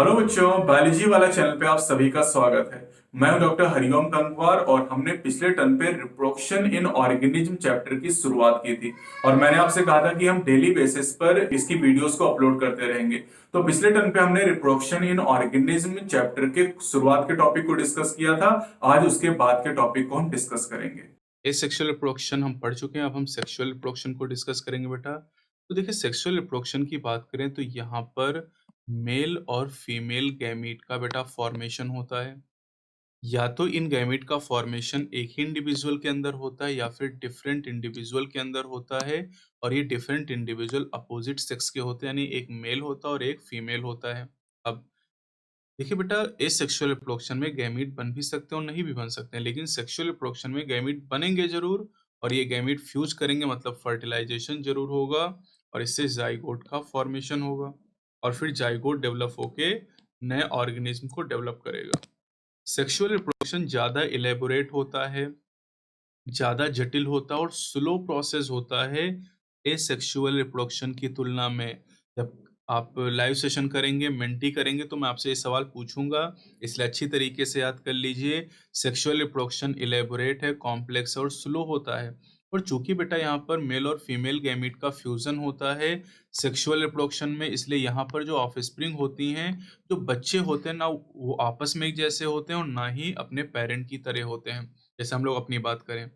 Hello बच्चों, biology वाला channel पे आप सभी का स्वागत है। मैं हूं डॉक्टर हरिओम तंगवार और हमने पिछले टर्म पे रिप्रोडक्शन इन ऑर्गेनिज्म चैप्टर की शुरुआत की थी और मैंने आपसे कहा था कि हम डेली बेसिस पर इसकी वीडियोस को अपलोड करते रहेंगे। तो पिछले टर्म पे हमने रिप्रोडक्शन इन ऑर्गेनिज्म चैप्टर के शुरुआत के टॉपिक को डिस्कस किया था। आज उसके बाद के टॉपिक को हम डिस्कस करेंगे। सेक्सुअल रिप्रोडक्शन हम पढ़ चुके हैं, अब हम सेक्सुअल रिप्रोडक्शन को डिस्कस करेंगे बेटा। तो देखिए सेक्सुअल रिप्रोडक्शन की बात करें तो यहाँ पर मेल और फीमेल गैमीट का बेटा फॉर्मेशन होता है। या तो इन गैमीट का फॉर्मेशन एक ही इंडिविजुअल के अंदर होता है या फिर डिफरेंट इंडिविजुअल के अंदर होता है और ये डिफरेंट इंडिविजुअल अपोजिट सेक्स के होते हैं, यानी एक मेल होता है और एक फीमेल होता है। अब देखिए बेटा, एसेक्सुअल रिप्रोडक्शन में गैमीट बन भी सकते हैं और नहीं भी बन सकते हैं, लेकिन सेक्सुअल रिप्रोडक्शन में गैमीट बनेंगे जरूर और ये गैमीट फ्यूज करेंगे, मतलब फर्टिलाइजेशन जरूर होगा और इससे जाइगोट का फॉर्मेशन होगा और फिर जाइगोट डेवलप होके नए ऑर्गेनिज्म को डेवलप करेगा। सेक्सुअल रिप्रोडक्शन ज्यादा इलेबोरेट होता है, ज़्यादा जटिल होता है और स्लो प्रोसेस होता है एसेक्सुअल रिप्रोडक्शन की तुलना में। जब आप लाइव सेशन करेंगे, मेंटी करेंगे, तो मैं आपसे ये सवाल पूछूंगा, इसलिए अच्छी तरीके से याद कर लीजिए। सेक्सुअल रिप्रोडक्शन इलेबोरेट है, कॉम्प्लेक्स और स्लो होता है। और चूंकि बेटा यहाँ पर मेल और फीमेल गैमीट का फ्यूजन होता है सेक्सुअल रिप्रोडक्शन में, इसलिए यहाँ पर जो ऑफस्प्रिंग होती हैं, जो बच्चे होते हैं ना, वो आपस में एक जैसे होते हैं और ना ही अपने पेरेंट की तरह होते हैं। जैसे हम लोग अपनी बात करें,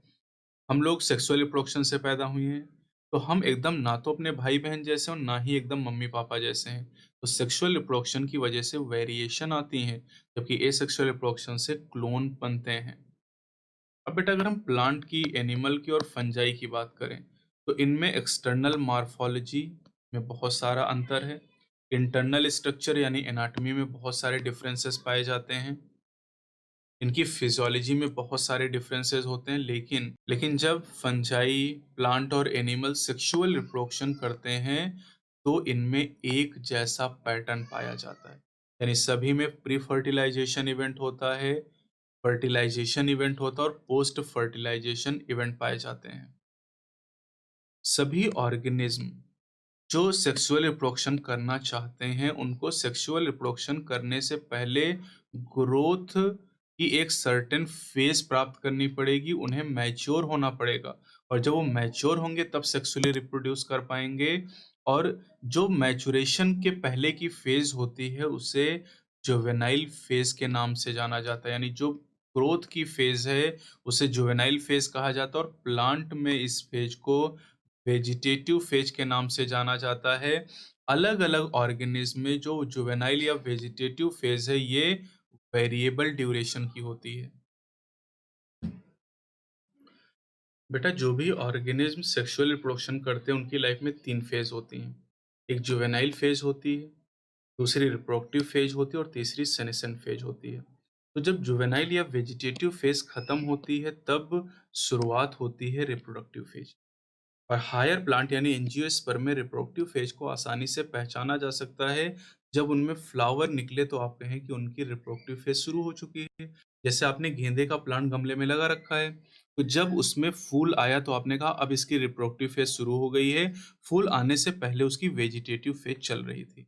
हम लोग सेक्सुअल रिप्रोडक्शन से पैदा हुए हैं, तो हम एकदम ना तो अपने भाई-बहन जैसे हैं और ना ही एकदम मम्मी-पापा जैसे हैं। तो सेक्सुअल रिप्रोडक्शन की वजह से वेरिएशन आती हैं, जबकि एसेक्सुअल रिप्रोडक्शन से क्लोन बनते हैं। अब बेटा अगर हम प्लांट की, एनिमल की और फंजाई की बात करें, तो इनमें एक्सटर्नल मॉर्फोलॉजी में बहुत सारा अंतर है। इंटरनल स्ट्रक्चर यानी एनाटॉमी में बहुत सारे डिफरेंसेस पाए जाते हैं। इनकी फिजियोलॉजी में बहुत सारे डिफरेंसेस होते हैं, लेकिन लेकिन जब फंजाई, प्लांट और एनिमल सेक्सुअल रिप्रोडक्शन करते हैं, तो इनमें एक जैसा पैटर्न पाया जाता है। यानी सभी में प्री फर्टिलाइजेशन इवेंट होता है, फर्टिलाइजेशन इवेंट होता है और पोस्ट फर्टिलाइजेशन इवेंट पाए जाते हैं। सभी ऑर्गेनिज्म जो सेक्सुअल रिप्रोडक्शन करना चाहते हैं, उनको सेक्सुअल रिप्रोडक्शन करने से पहले ग्रोथ की एक सर्टेन फेज प्राप्त करनी पड़ेगी, उन्हें मैच्योर होना पड़ेगा और जब वो मैच्योर होंगे तब सेक्सुअली रिप्रोड्यूस कर पाएंगे। और जो मैच्योरेशन के पहले की फेज होती है उसे जुवेनाइल फेज के नाम से जाना जाता है, यानी जो ग्रोथ की फेज है उसे जुवेनाइल फेज कहा जाता है और प्लांट में इस फेज को वेजिटेटिव फेज के नाम से जाना जाता है। अलग-अलग ऑर्गेनिज्म में जो जुवेनाइल या वेजिटेटिव फेज है, ये वेरिएबल ड्यूरेशन की होती है। बेटा जो भी ऑर्गेनिज्म सेक्सुअल रिप्रोडक्शन करते हैं उनकी लाइफ में 3 फेज होती हैं। एक जुवेनाइल फेज होती है, दूसरी रिप्रोडक्टिव फेज होती है और तीसरी सेनेसेंट फेज होती है। तो जब जुवेनाइल या वेजिटेटिव फेज खत्म होती है तब शुरुआत होती है रिप्रोडक्टिव फेज। और हायर प्लांट यानी एंजियोस्पर्म में रिप्रोडक्टिव फेज को आसानी से पहचाना जा सकता है। जब उनमें फ्लावर निकले तो आप कहें कि उनकी रिप्रोडक्टिव फेज शुरू हो चुकी है। जैसे आपने गेंदे का प्लांट गमले में लगा रखा है, तो जब उसमें फूल आया तो आपने कहा अब इसकी रिप्रोडक्टिव फेज शुरू हो गई है। फूल आने से पहले उसकी वेजिटेटिव फेज चल रही थी।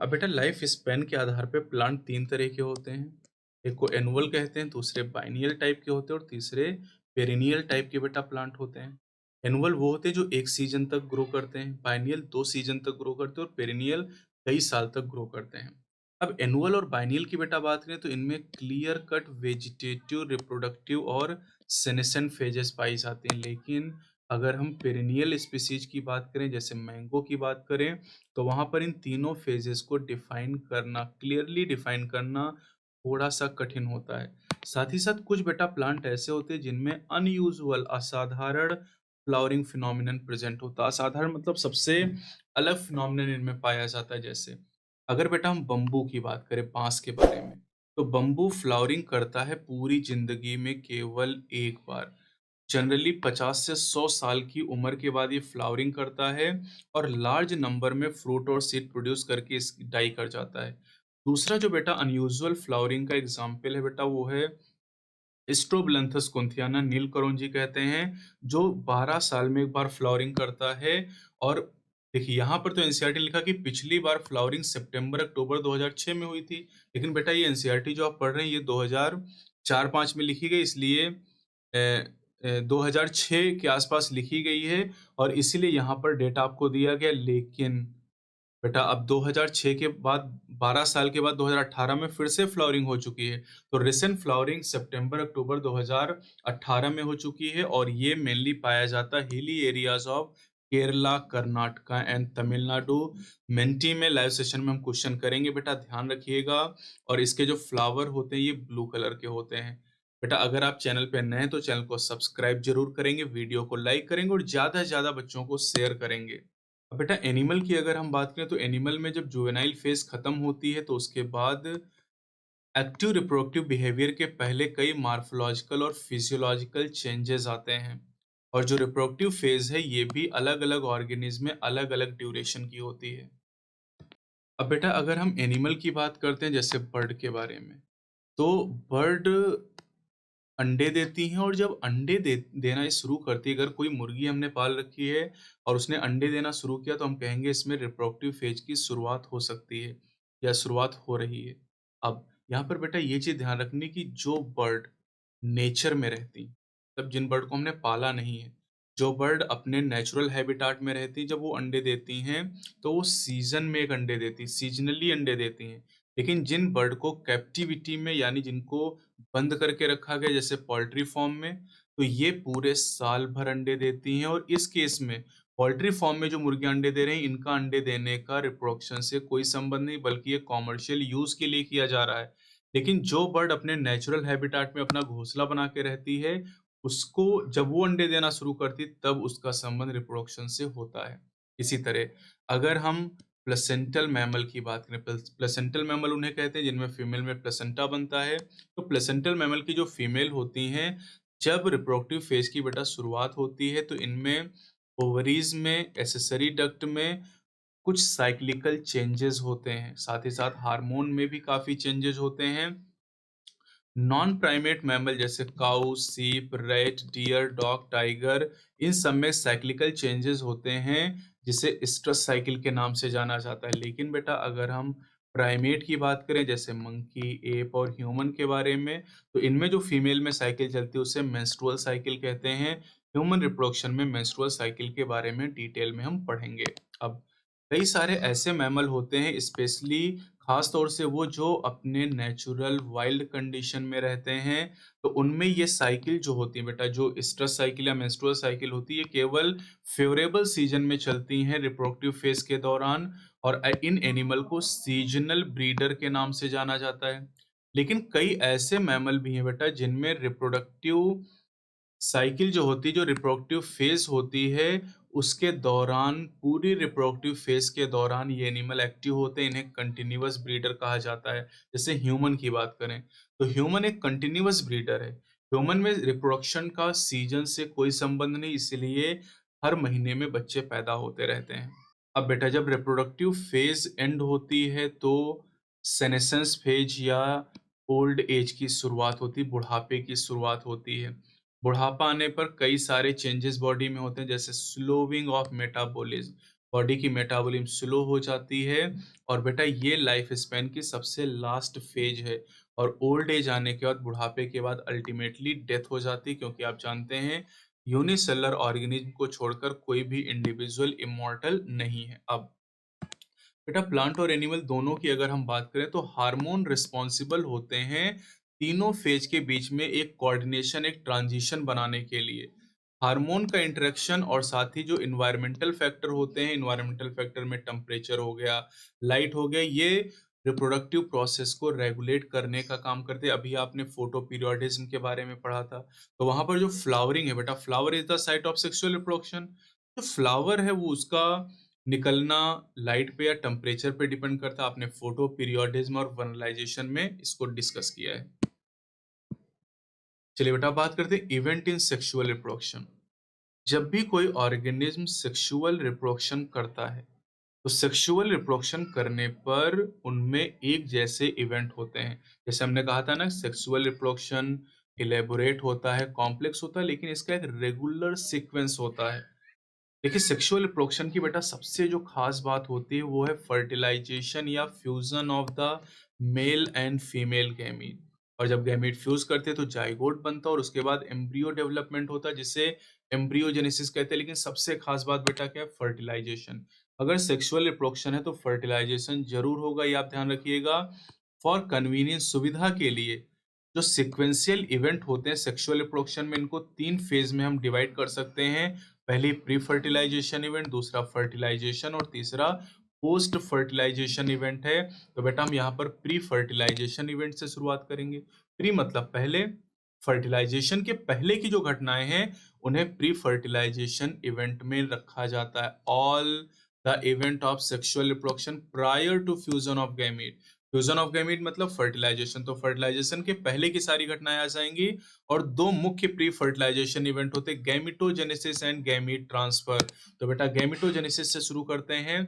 अब बेटा लाइफ स्पैन के आधार पे प्लांट 3 तरह के होते हैं। एक को एनुअल कहते हैं, दूसरे बाइनियल टाइप के होते हैं और तीसरे पेरिनियल टाइप के बेटा प्लांट होते हैं। एनुअल वो होते हैं जो 1 सीजन तक ग्रो करते हैं, बाइनियल 2 सीजन तक ग्रो करते हैं और पेरिनियल कई साल तक ग्रो करते हैं। अब एनुअल और बाइनियल की बेटा बात करें तो इनमें क्लियर कट वेजिटेटिव, रिप्रोडक्टिव और सेनेसेंट फेजेस पाई जाती हैं। लेकिन अगर हम पेरिनियल स्पीशीज की बात करें, जैसे मैंगो की बात करें, तो वहाँ पर इन तीनों फेजेस को डिफाइन करना, क्लियरली डिफाइन करना थोड़ा-सा कठिन होता है। साथ ही साथ कुछ बेटा प्लांट ऐसे होते हैं जिनमें अनयूजुअल, असाधारण फ्लावरिंग फिनोमिनन प्रेज़ेंट होता है। असाधारण मतलब सबसे अलग फिनोमिनन इनमें पाया जाता है। जैसे अगर बेटा हम बम्बू की बात करें, बाँस के बारे में, तो बम्बू फ्लावरिंग करता है पूरी ज़िंदगी में केवल 1 बार। जनरली 50 से 100 साल की उम्र के बाद ये फ्लावरिंग करता है और लार्ज नंबर में फ्रूट और सीड प्रोड्यूस करके इस डाई कर जाता है। दूसरा जो बेटा अनयूजुअल फ्लावरिंग का एग्जाम्पल है बेटा, वो है स्ट्रोबिलंथस कुंथियाना, नीलकरोंजी कहते हैं, जो 12 साल में एक बार फ्लावरिंग करता है और देखिए यहाँ पर तो एनसीईआरटी लिखा कि पिछली बार फ्लावरिंग सितंबर-अक्टूबर 2006 में हुई थी। लेकिन बेटा ये एनसीईआरटी जो आप पढ़ रहे हैं ये 2004-5 में लिखी गई, इसलिए 2006 के आसपास लिखी गई है और इसीलिए यहाँ पर डेटा आपको दिया गया। लेकिन बेटा अब 2006 के बाद 12 साल के बाद 2018 में फिर से फ्लावरिंग हो चुकी है। तो रिसेंट फ्लावरिंग सितंबर-अक्टूबर 2018 में हो चुकी है और ये मेनली पाया जाता है hilly areas of Kerala, Karnataka and Tamil Nadu. मेंटी में लाइव सेशन में हम क्वेश्चन करेंगे बेटा, ध्यान रखिएगा। और इसके जो फ्लावर होते हैं ये ब्लू कलर के होते हैं। बेटा अगर आप चैनल पे नए हैं तो चैनल को सब्सक्राइब ज़रूर करेंगे, वीडियो को लाइक करेंगे और ज़्यादा से ज़्यादा बच्चों को शेयर करेंगे। अब बेटा एनिमल की अगर हम बात करें तो एनिमल में जब जुवेनाइल फेज खत्म होती है तो उसके बाद एक्टिव रिप्रोडक्टिव बिहेवियर के पहले कई मार्फोलॉजिकल और फिजियोलॉजिकल चेंजेस आते हैं। और जो रिप्रोडक्टिव फेज है ये भी अलग-अलग ऑर्गेनिज्म में अलग-अलग ड्यूरेशन की होती है। अब बेटा अगर हम एनिमल की बात करते हैं जैसे बर्ड के बारे में, तो बर्ड अंडे देती हैं और जब अंडे देना ये शुरू करती है, अगर कोई मुर्गी हमने पाल रखी है और उसने अंडे देना शुरू किया तो हम कहेंगे इसमें रिप्रोडक्टिव फेज की शुरुआत हो सकती है या शुरुआत हो रही है। अब यहाँ पर बेटा ये चीज़ ध्यान रखनी कि जो बर्ड नेचर में रहती, मतलब जिन बर्ड को हमने पाला नहीं है, जो बर्ड अपने नेचुरल हैबिटाट में रहती, जब वो अंडे देती हैं तो वो सीजन में एक अंडे देती, सीजनली अंडे देती हैं। लेकिन जिन बर्ड को कैप्टिविटी में यानी जिनको बंद करके रखा गया जैसे पोल्ट्री फार्म में, तो ये पूरे साल भर अंडे देती हैं। और इस केस में पोल्ट्री फार्म में जो मुर्गियाँ अंडे दे रही हैं, इनका अंडे देने का रिप्रोडक्शन से कोई संबंध नहीं, बल्कि ये कमर्शियल यूज़ के लिए किया जा रहा है। लेकिन जो बर्ड अपने नेचुरल हैबिटाट में अपना घोंसला बना के रहती है, उसको जब वो अंडे देना शुरू करती तब उसका संबंध रिप्रोडक्शन से होता है। इसी तरह अगर हम प्लेसेंटल मैमल की बात करें, प्लेसेंटल मैमल उन्हें कहते हैं जिनमें फीमेल में प्लेसेंटा बनता है। तो प्लेसेंटल मैमल की जो फीमेल होती हैं, जब रिप्रोडक्टिव फेज की बेटा शुरुआत होती है तो इनमें ओवरीज में, एक्सेसरी डक्ट में कुछ साइक्लिकल चेंजेस होते हैं, साथ ही साथ हार्मोन में भी काफी चेंजेस होते हैं। नॉन प्राइमेट मैमल जैसे काऊ, सीप, रैट, डियर, डॉग, टाइगर, इन सब में साइक्लिकल चेंजेस होते हैं जिसे स्ट्रेस साइकिल के नाम से जाना जाता है। लेकिन बेटा अगर हम प्राइमेट की बात करें जैसे मंकी, एप और ह्यूमन के बारे में, तो इनमें जो फीमेल में साइकिल चलती है उसे मेंस्ट्रुअल साइकिल कहते हैं। ह्यूमन रिप्रोडक्शन में मेंस्ट्रुअल साइकिल के बारे में डिटेल में हम पढ़ेंगे। अब कई सारे ऐसे मैमल होते हैं, स्पेशली खास तौर से वो जो अपने नेचुरल वाइल्ड कंडीशन में रहते हैं, तो उनमें ये साइकिल जो होती है बेटा, जो स्ट्रेस साइकिल या मेंस्ट्रुअल साइकिल होती है, ये केवल फेवरेबल सीजन में चलती हैं रिप्रोडक्टिव फेज के दौरान। और इन एनिमल को सीजनल ब्रीडर के नाम से जाना जाता है। लेकिन कई ऐसे मैमल भी हैं बेटा जिनमें रिप्रोडक्टिव साइकिल जो होती है, जो रिप्रोडक्टिव फेज होती है, उसके दौरान, पूरी रिप्रोडक्टिव फेज के दौरान ये एनिमल एक्टिव होते हैं, इन्हें कंटीन्यूअस ब्रीडर कहा जाता है। जैसे ह्यूमन की बात करें, तो ह्यूमन एक कंटीन्यूअस ब्रीडर है। ह्यूमन में रिप्रोडक्शन का सीजन से कोई संबंध नहीं, इसलिए हर महीने में बच्चे पैदा होते रहते हैं। अब बेटा जब रिप्रोडक्टिव फेज एंड होती है तो सेनेसेंस फेज या ओल्ड एज की शुरुआत होती है, बुढ़ापे की शुरुआत होती है। बुढ़ापा आने पर कई सारे चेंजेस बॉडी में होते हैं जैसे स्लोविंग ऑफ मेटाबॉलिज्म, बॉडी की मेटाबॉलिज्म स्लो हो जाती है। और बेटा ये लाइफ स्पैन की सबसे लास्ट फेज है। और ओल्ड एज आने के बाद, बुढ़ापे के बाद अल्टीमेटली डेथ हो जाती है, क्योंकि आप जानते हैं यूनिसेलुलर ऑर्गेनिज्म को छोड़कर कोई भी इंडिविजुअल इमॉर्टल नहीं है। अब बेटा प्लांट और एनिमल दोनों की अगर हम बात करें तो हार्मोन रिस्पॉन्सिबल होते हैं तीनों फेज के बीच में एक कोऑर्डिनेशन, एक ट्रांजिशन बनाने के लिए। हार्मोन का इंटरेक्शन और साथ ही जो इन्वायरमेंटल फैक्टर होते हैं, इन्वायरमेंटल फैक्टर में टेम्परेचर हो गया, लाइट हो गया, ये रिप्रोडक्टिव प्रोसेस को रेगुलेट करने का काम करते हैं। अभी आपने फोटो पीरियोडिज्म के बारे में पढ़ा था, तो वहां पर जो फ्लावरिंग है बेटा, flower is the site of sexual reproduction. जो फ्लावर है वो उसका निकलना लाइट पे या टेम्परेचर पे डिपेंड करता है। आपने फोटो पीरियोडिज्म और वनलाइजेशन में इसको डिस्कस किया है। चलिए बेटा बात करते हैं इवेंट इन सेक्सुअल रिप्रोडक्शन। जब भी कोई ऑर्गेनिज्म सेक्सुअल रिप्रोडक्शन करता है तो सेक्सुअल रिप्रोडक्शन करने पर उनमें एक जैसे इवेंट होते हैं। जैसे हमने कहा था ना, सेक्सुअल रिप्रोडक्शन इलेबोरेट होता है, कॉम्प्लेक्स होता है, लेकिन इसका एक रेगुलर सीक्वेंस होता है। देखिए सेक्सुअल रिप्रोडक्शन की बेटा सबसे जो खास बात होती है वो है फर्टिलाइजेशन या fusion of the mail and female gamete. और जब गैमीट फ्यूज करते हैं तो जाइगोट बनता है और उसके बाद एम्ब्रियो डेवलपमेंट होता है जिसे एम्ब्रियोजेनेसिस कहते हैं। लेकिन सबसे खास बात बेटा क्या है? फर्टिलाइजेशन। अगर सेक्सुअल रिप्रोडक्शन है तो फर्टिलाइजेशन जरूर होगा, ये आप ध्यान रखिएगा। फॉर कन्वीनियंस, सुविधा के लिए, जो सिक्वेंशियल इवेंट होते हैं सेक्सुअल रिप्रोडक्शन में, इनको 3 फेज में हम डिवाइड कर सकते हैं। पहली प्री फर्टिलाइजेशन इवेंट, दूसरा फर्टिलाइजेशन और तीसरा पोस्ट फर्टिलाइजेशन इवेंट है। तो बेटा हम यहाँ पर प्री फर्टिलाइजेशन इवेंट से शुरुआत करेंगे। प्री मतलब पहले, फर्टिलाइजेशन के पहले की जो घटनाएं हैं उन्हें प्री फर्टिलाइजेशन इवेंट में रखा जाता है। All the event of sexual reproduction prior to fusion of gamete. Fusion of gamete मतलब फर्टिलाइजेशन, तो फर्टिलाइजेशन के पहले की सारी घटनाएं आ जाएंगी। और दो मुख्य प्री फर्टिलाइजेशन इवेंट होते हैं, गैमिटोजेनेसिस एंड गैमीट ट्रांसफर। तो बेटा गैमिटोजेनेसिस से शुरू करते हैं।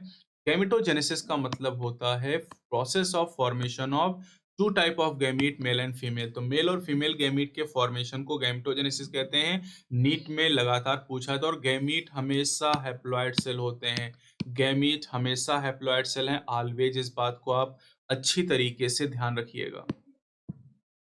गैमिटोजेनेसिस का मतलब होता है process of formation of two type of gamete, male and female. तो मेल और फीमेल गैमीट के फॉर्मेशन को गैमिटोजेनेसिस कहते हैं। नीट में लगातार पूछा था। और गैमीट हमेशा हैप्लॉइड सेल होते हैं। गैमीट हमेशा हैप्लॉइड सेल हैं ऑलवेज, इस बात को आप अच्छी तरीके से ध्यान रखिएगा।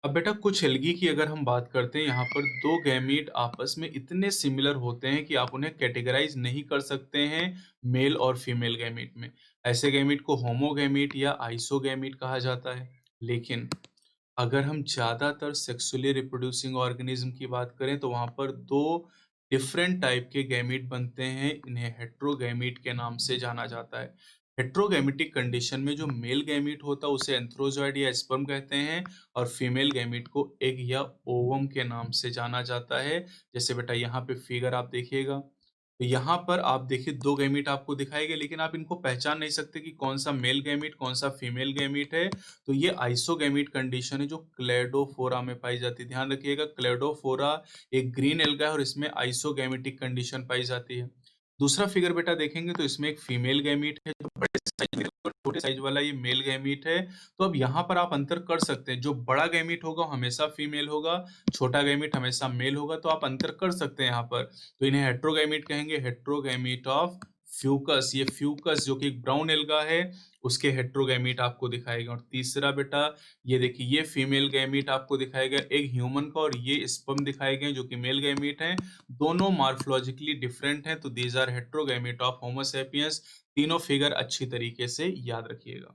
अब बेटा कुछ एल्गी की अगर हम बात करते हैं, यहाँ पर दो गैमीट आपस में इतने सिमिलर होते हैं कि आप उन्हें कैटेगराइज नहीं कर सकते हैं मेल और फीमेल गैमीट में। ऐसे गैमीट को होमोगैमीट या आइसोगैमीट कहा जाता है। लेकिन अगर हम ज़्यादातर सेक्सुअली रिप्रोड्यूसिंग ऑर्गेनिज्म की बात करें तो वहाँ पर दो डिफरेंट टाइप के गैमीट बनते हैं। इन्हें हेट्रोगैमीट के नाम से जाना जाता है। हेट्रोगैमेटिक कंडीशन में जो मेल गैमीट होता है उसे एंथ्रोजॉइड या स्पर्म कहते हैं। और फीमेल गैमीट को एग या ओवम के नाम से जाना जाता है। जैसे बेटा यहाँ पे फिगर आप देखिएगा, तो यहाँ पर आप देखिए दो गैमीट आपको दिखाई गए, लेकिन आप इनको पहचान नहीं सकते कि कौन सा मेल गैमीट कौन सा फीमेल गैमीट है। तो ये आइसोगैमीट कंडीशन है जो क्लेडोफोरा में पाई जाती है। ध्यान रखिएगा, क्लेडोफोरा एक ग्रीन एल्गा है और इसमें आइसोगैमेटिक कंडीशन पाई जाती है। दूसरा फिगर बेटा देखेंगे तो इसमें एक फीमेल गैमीट है जो बड़े साइज और छोटे साइज वाला ये मेल गैमीट है। तो अब यहाँ पर आप अंतर कर सकते हैं, जो बड़ा गैमीट होगा हमेशा फीमेल होगा, छोटा गैमीट हमेशा मेल होगा। तो आप अंतर कर सकते हैं यहाँ पर। तो इन्हें हेट्रोगैमीट कहेंगे, हेट्रोगैमीट ऑफ फ्यूकस। ये फ्यूकस जो कि एक ब्राउन एल्गा है उसके हेट्रोगैमीट आपको दिखाएगा। और तीसरा बेटा ये देखिए, ये फीमेल गैमीट आपको दिखाएगा एक ह्यूमन का, और ये स्पर्म दिखाए गए जो कि मेल गैमीट हैं। दोनों मॉर्फोलॉजिकली डिफरेंट हैं। तो these are heterogamete of homo sapiens. तीनों फिगर अच्छी तरीके से याद रखिएगा।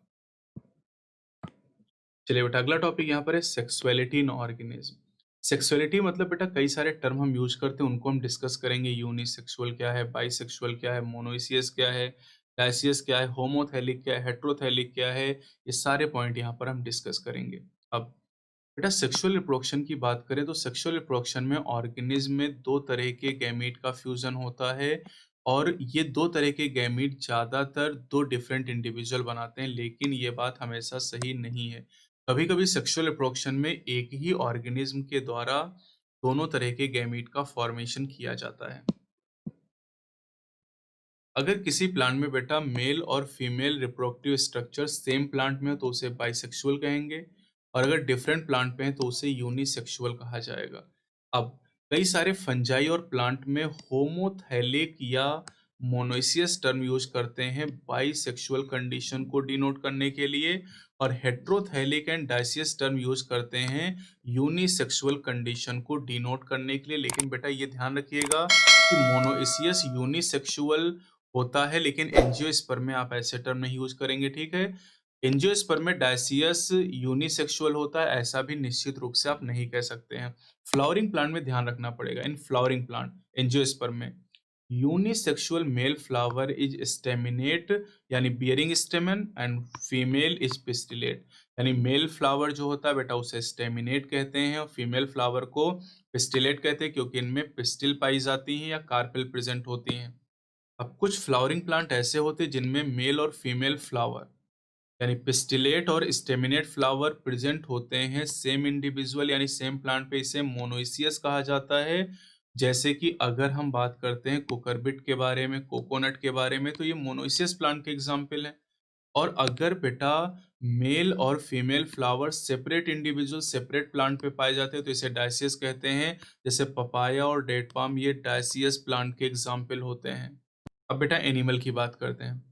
चलिए बेटा अगला टॉपिक यहाँ पर है सेक्सुअलिटी इन ऑर्गेनिज्म। सेक्सुअलिटी मतलब बेटा कई सारे टर्म हम यूज करते हैं, उनको हम डिस्कस करेंगे। यूनिसेक्सुअल क्या है, बाइसेक्सुअल क्या है, मोनोइसियस क्या है, डायसियस क्या है, होमोथैलिक क्या है, हेट्रोथैलिक क्या है, ये सारे पॉइंट यहाँ पर हम डिस्कस करेंगे। अब बेटा सेक्सुअल रिप्रोडक्शन की बात करें तो सेक्सुअल रिप्रोडक्शन में ऑर्गेनिज्म में दो तरह के गैमीट का फ्यूजन होता है। और ये दो तरह के गैमीट ज्यादातर दो डिफरेंट इंडिविजुअल बनाते हैं, लेकिन ये बात हमेशा सही नहीं है। कभी कभी सेक्सुअल रिप्रोडक्शन में एक ही ऑर्गेनिज्म के द्वारा दोनों तरह के गैमीट का फॉर्मेशन किया जाता है। अगर किसी प्लांट में बेटा मेल और female reproductive structure same plant में हो तो उसे बाइसेक्सुअल कहेंगे। और अगर डिफरेंट प्लांट पे हैं तो उसे यूनिसेक्सुअल कहा जाएगा। अब कई सारे फंजाई और प्लांट में होमोथैलिक या मोनोइसियस टर्म यूज करते हैं बाइसेक्सुअल कंडीशन को डिनोट करने के लिए। और heterothallic and dioecious term use करते हैं यूनिसेक्सुअल कंडीशन को डिनोट करने के लिए। लेकिन बेटा ये ध्यान रखिएगा कि मोनोइसियस यूनिसेक्सुअल होता है, लेकिन एंजियोस्पर्म में आप ऐसे टर्म नहीं यूज करेंगे, ठीक है। एंजियोस्पर्म में डायसियस यूनिसेक्सुअल होता है, ऐसा भी निश्चित रूप से आप नहीं कह सकते हैं। फ्लावरिंग प्लांट में ध्यान रखना पड़ेगा। इन फ्लावरिंग प्लांट एंजियोस्पर्म में unisexual male flower is staminate यानी bearing stamen, and female is pistillate. यानी मेल फ्लावर जो होता है बेटा उसे स्टेमिनेट कहते हैं और फीमेल फ्लावर को पिस्टिलेट कहते हैं, क्योंकि इनमें पिस्टिल पाई जाती हैं या कार्पेल प्रेजेंट होती हैं। अब कुछ फ्लावरिंग प्लांट ऐसे होते हैं जिनमें मेल और फीमेल फ्लावर यानी पिस्टिलेट और स्टेमिनेट फ्लावर प्रेजेंट होते हैं सेम इंडिविजुअल यानी सेम प्लांट पे, इसे मोनोइसियस कहा जाता है। जैसे कि अगर हम बात करते हैं कुकरबिट के बारे में, कोकोनट के बारे में, तो ये मोनोइसियस प्लांट के एग्जाम्पल हैं। और अगर बेटा मेल और female flower separate individual separate plant पे पाए जाते हैं तो इसे डायसियस कहते हैं। जैसे पपाया और डेट पाम ये डायसियस प्लांट के एग्जाम्पल होते हैं। अब बेटा एनिमल की बात करते हैं।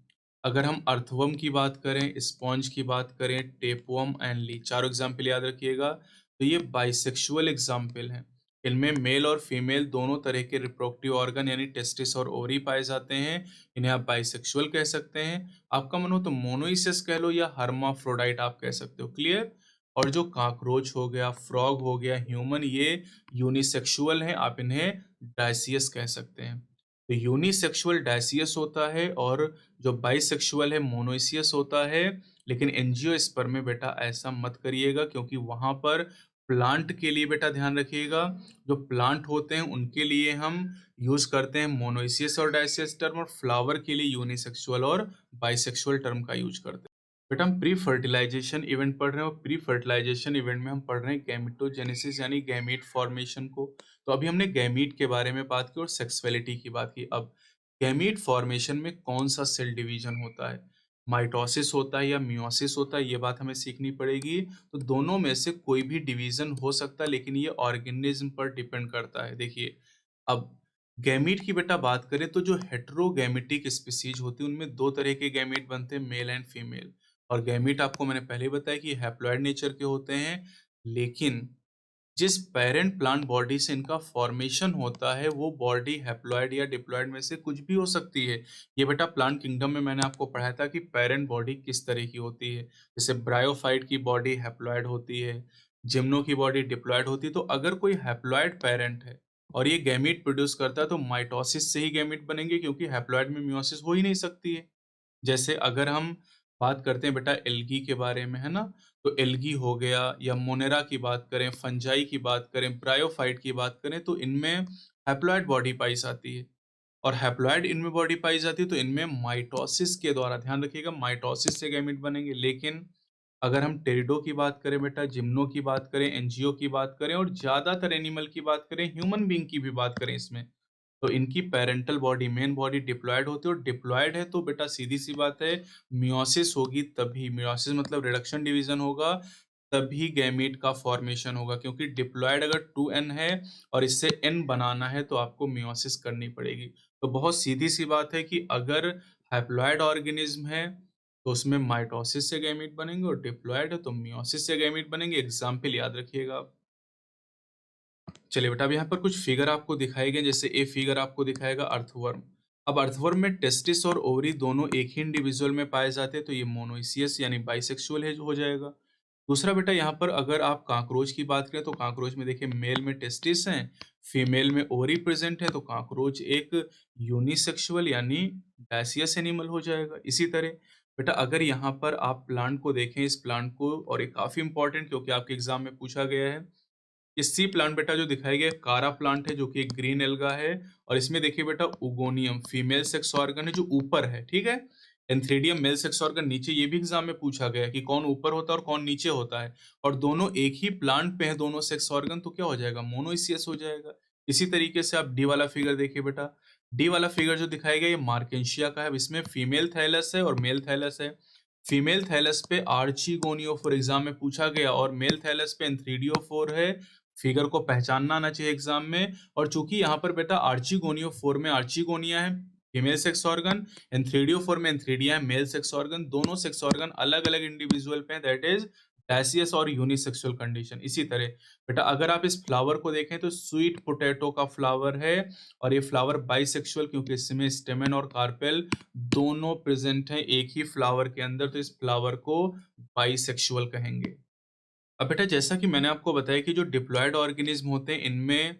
अगर हम अर्थवर्म की बात करें, स्पॉन्ज की बात करें, टेपवर्म एंड लीच, चारों एग्जाम्पल याद रखिएगा। तो ये बाइसेक्सुअल एग्जाम्पल हैं। इनमें मेल और फीमेल दोनों तरह के रिप्रोडक्टिव ऑर्गन यानी टेस्टिस और ओवरी पाए जाते हैं। इन्हें आप बाइसेक्सुअल कह सकते हैं। आपका मन हो तो मोनोइसिस कह लो या हर्माफ्रोडाइट आप कह सकते हो। क्लियर? और जो कॉकरोच हो गया, फ्रॉग हो गया, ह्यूमन, ये यूनिसेक्सुअल हैं। आप इन्हें डायसियस कह सकते हैं। तो यूनिसेक्सुअल डायसियस होता है और जो बाइसेक्सुअल है मोनोइसियस होता है। लेकिन एंजियोस्पर्म में बेटा ऐसा मत करिएगा, क्योंकि वहां पर प्लांट के लिए बेटा ध्यान रखिएगा, जो प्लांट होते हैं उनके लिए हम यूज करते हैं मोनोइसियस और डायसियस टर्म, और फ्लावर के लिए यूनिसेक्सुअल और बाइसेक्सुअल टर्म का यूज करते हैं। बेटा हम प्री फर्टिलाइजेशन इवेंट पढ़ रहे हैं और प्री फर्टिलाइजेशन इवेंट में हम पढ़ रहे हैं गैमेटोजेनेसिस यानी गैमीट फॉर्मेशन को। तो अभी हमने गैमीट के बारे में बात की और सेक्सुअलिटी की बात की। अब गैमीट फॉर्मेशन में कौन सा सेल डिवीजन होता है, माइटोसिस होता है या मियोसिस होता है, ये बात हमें सीखनी पड़ेगी। तो दोनों में से कोई भी डिवीजन हो सकता है, लेकिन ये ऑर्गेनिज्म पर डिपेंड करता है। देखिए, अब गैमीट की बेटा बात करें तो जो हेटेरोगैमेटिक स्पीसीज होती है उनमें दो तरह के गैमीट बनते हैं, मेल एंड फीमेल। और गैमीट आपको मैंने पहले बताया कि हैप्लॉइड नेचर के होते हैं। लेकिन जिस पेरेंट प्लांट बॉडी से इनका फॉर्मेशन होता है वो बॉडी हैप्लॉइड या डिप्लॉइड में से कुछ भी हो सकती है। ये बेटा प्लांट किंगडम में मैंने आपको पढ़ाया था कि पेरेंट बॉडी किस तरह की होती है। जैसे ब्रायोफाइट की बॉडी हैप्लॉइड होती है, जिम्नो की बॉडी डिप्लॉइड होती है। तो अगर कोई हैप्लॉइड पेरेंट है और ये गैमीट प्रोड्यूस करता है तो माइटोसिस से ही गैमीट बनेंगे, क्योंकि हैप्लॉइड में मियोसिस हो ही नहीं सकती है। जैसे अगर हम बात करते हैं बेटा एल्गी के बारे में, है ना? तो एल्गी हो गया या मोनेरा की बात करें, फंजाई की बात करें, ब्रायोफाइट की बात करें, तो इनमें हैप्लॉइड बॉडी पाई जाती है। और हैप्लॉइड इनमें बॉडी पाई जाती है तो इनमें माइटोसिस के द्वारा, ध्यान रखिएगा, माइटोसिस से गैमीट बनेंगे। लेकिन अगर हम टेरिडो की बात करें बेटा, जिम्नो की बात करें, एनजीओ की बात करें और ज्यादातर एनिमल की बात करें, ह्यूमन बीइंग की भी बात करें इसमें, तो इनकी parental body, main body diploid होती है। और डिप्लॉयड है तो बेटा सीधी सी बात है, मियोसिस होगी तभी, मियोसिस मतलब रिडक्शन डिवीजन होगा, तभी गैमीट का फॉर्मेशन होगा। क्योंकि डिप्लॉयड अगर 2n है और इससे n बनाना है तो आपको मियोसिस करनी पड़ेगी। तो बहुत सीधी सी बात है कि अगर हैप्लॉयड ऑर्गेनिज्म है तो उसमें माइटोसिस से गैमीट बनेंगे, और डिप्लॉयड है तो मियोसिस से गैमीट बनेंगे। एग्जाम्पल याद रखिएगा आप। चलिए बेटा, अब यहाँ पर कुछ फिगर आपको दिखाए गए, जैसे ए फिगर आपको दिखाएगा अर्थवर्म। अब अर्थवर्म में टेस्टिस और ओवरी दोनों एक ही इंडिविजुअल में पाए जाते हैं, तो ये मोनोइसियस यानी बाइसेक्सुअल है हो जाएगा। दूसरा बेटा, यहाँ पर अगर आप काकरोच की बात करें तो काकरोच में देखिए मेल में टेस्टिस हैं, फीमेल में ओवरी प्रेजेंट है, तो काकरोच एक यूनिसेक्सुअल यानी डायसियस एनिमल हो जाएगा। इसी तरह बेटा अगर यहाँ पर आप प्लांट को देखें, इस प्लांट को, और ये काफी इंपॉर्टेंट क्योंकि आपके एग्जाम में पूछा गया है, ये सी प्लांट बेटा जो दिखाया गया है कारा प्लांट है, जो कि एक ग्रीन एल्गा है। और इसमें देखिए बेटा उगोनियम फीमेल सेक्स ऑर्गन है जो ऊपर है, ठीक है। एंथ्रेडियम मेल सेक्स ऑर्गन नीचे, ये भी एग्जाम में पूछा गया है कि कौन ऊपर होता है और कौन नीचे होता है। और दोनों एक ही प्लांट पे है दोनों सेक्स ऑर्गन, तो क्या हो जाएगा, मोनोइसियस हो जाएगा। इसी तरीके से आप डी वाला फिगर देखिए बेटा, डी वाला फिगर जो दिखाया गया ये मार्केंशिया का है। अब इसमें फीमेल थैलस है और मेल थैलस है। फीमेल थैलस पे आर्चिगोनियोफोर एग्जाम में पूछा गया और मेल थैलस पे एंथ्रीडियोफोर है। फिगर को पहचानना आना चाहिए एग्जाम में। और चूंकि यहाँ पर बेटा आर्चिगोनियोफोर में आर्चिगोनिया है फीमेल सेक्स ऑर्गन, एंथ्रीडियोफोर में एंथ्रीडिया है मेल सेक्स ऑर्गन, दोनों सेक्स ऑर्गन अलग अलग इंडिविजुअल पे, दैट इज डायसियस और यूनिसेक्सुअल कंडीशन। इसी तरह बेटा अगर आप इस फ्लावर को देखें तो स्वीट पोटैटो का फ्लावर है, और ये फ्लावर बाइसेक्सुअल क्योंकि इसमें स्टेमन और कार्पेल दोनों प्रेजेंट हैं एक ही फ्लावर के अंदर, तो इस फ्लावर को बाइसेक्सुअल कहेंगे। अब बेटा जैसा कि मैंने आपको बताया कि जो डिप्लॉयड ऑर्गेनिज्म होते हैं इनमें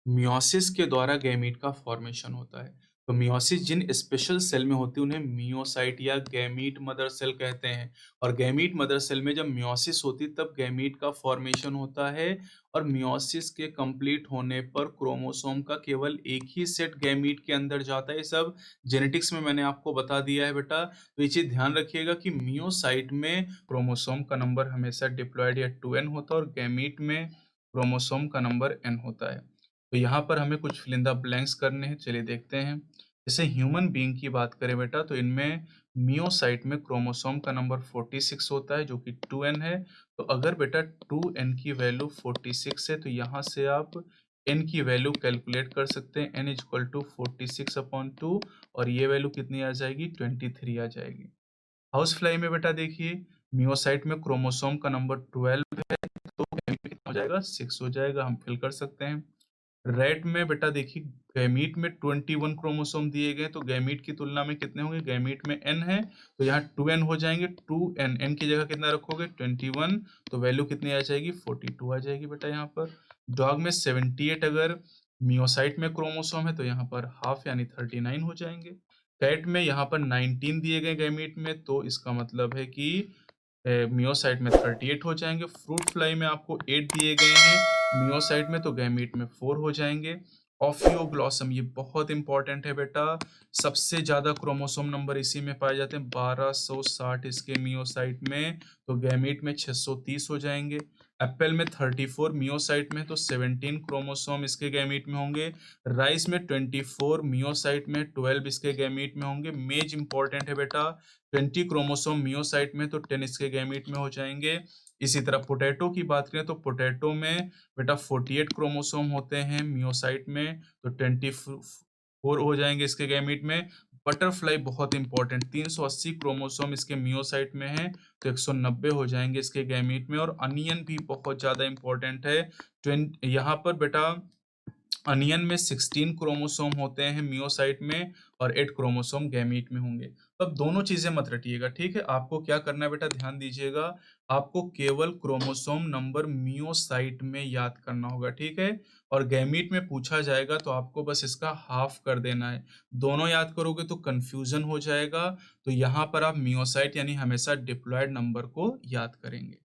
मियोसिस के द्वारा गैमीट का फॉर्मेशन होता है। तो मियोसिस जिन स्पेशल सेल में होती है उन्हें मियोसाइट या गैमीट मदर सेल कहते हैं। और गैमीट मदर सेल में जब मियोसिस होती है तब गैमीट का फॉर्मेशन होता है। और मियोसिस के कंप्लीट होने पर क्रोमोसोम का केवल एक ही सेट गैमीट के अंदर जाता है। ये सब जेनेटिक्स में मैंने आपको बता दिया है बेटा। तो ये चीज ध्यान रखिएगा कि मियोसाइट में क्रोमोसोम का नंबर हमेशा डिप्लॉयड या 2n होता है और गैमीट में क्रोमोसोम का नंबर n होता है। तो यहाँ पर हमें कुछ फिल इन द ब्लैंक्स करने हैं, चलिए देखते हैं। जैसे ह्यूमन बीइंग की बात करें बेटा तो इनमें मियोसाइट में क्रोमोसोम का नंबर 46 होता है जो कि 2n है। तो अगर बेटा 2n की वैल्यू 46 है तो यहाँ से आप n की वैल्यू कैलकुलेट कर सकते हैं। n इक्वल टू 46/2 और ये वैल्यू कितनी आ जाएगी, 23 आ जाएगी। हाउस फ्लाई में बेटा देखिए, मियोसाइट में क्रोमोसोम का नंबर 12 है, तो गैमीट में कितना हो जाएगा, 6 हो जाएगा, हम फिल कर सकते हैं। रैट में बेटा देखिए, गैमीट में 21 क्रोमोसोम दिए गए, तो गैमीट की तुलना में कितने होंगे, गैमीट में n है, तो यहाँ 2n हो जाएंगे, 2n, n की जगह कितना रखोगे, 21, तो वैल्यू कितनी आ जाएगी, 42 आ जाएगी बेटा यहाँ पर। डॉग में 78 अगर मियोसाइट में क्रोमोसोम है, तो यहाँ पर हाफ यानी 39 हो जाएंगे। कैट में यहाँ पर 19 दिए गए गैमीट में, तो इसका मतलब है कि मियोसाइट में 38 हो जाएंगे। फ्रूट फ्लाई में आपको 8 दिए गए हैं, मियोसाइट में तो गैमीट में 4 हो जाएंगे। ऑफियोग्लॉसम, ये बहुत इंपॉर्टेंट है बेटा, सबसे ज्यादा क्रोमोसोम नंबर इसी में पाए जाते हैं, 1260 इसके मियोसाइट में, तो गैमीट में 630 हो जाएंगे। एप्पल में 34 मियोसाइट में, तो 17 क्रोमोसोम इसके गैमीट में होंगे। राइस में 24 मियोसाइट में, 12 इसके गैमीट में होंगे। मेज इंपॉर्टेंट है बेटा, 20 क्रोमोसोम मियोसाइट में, तो 10 इसके गैमीट में हो जाएंगे। इसी तरह पोटैटो की बात करें तो पोटैटो में बेटा 48 क्रोमोसोम होते हैं मियोसाइट में, तो 24 हो जाएंगे इसके गैमीट में। बटरफ्लाई बहुत इंपॉर्टेंट, 380 क्रोमोसोम इसके मियोसाइट में है, तो 190 हो जाएंगे इसके गैमीट में। और अनियन भी बहुत ज्यादा इंपॉर्टेंट है, यहाँ पर बेटा अनियन में 16 क्रोमोसोम होते हैं मियोसाइट में, और 8 क्रोमोसोम गैमीट में होंगे। तो अब दोनों चीजें मत रटिएगा, ठीक है, आपको क्या करना है बेटा, ध्यान दीजिएगा, आपको केवल क्रोमोसोम नंबर मियोसाइट में याद करना होगा, ठीक है, और गैमीट में पूछा जाएगा तो आपको बस इसका हाफ कर देना है। दोनों याद करोगे तो कंफ्यूजन हो जाएगा, तो यहाँ पर आप मियोसाइट यानी हमेशा डिप्लॉयड नंबर को याद करेंगे।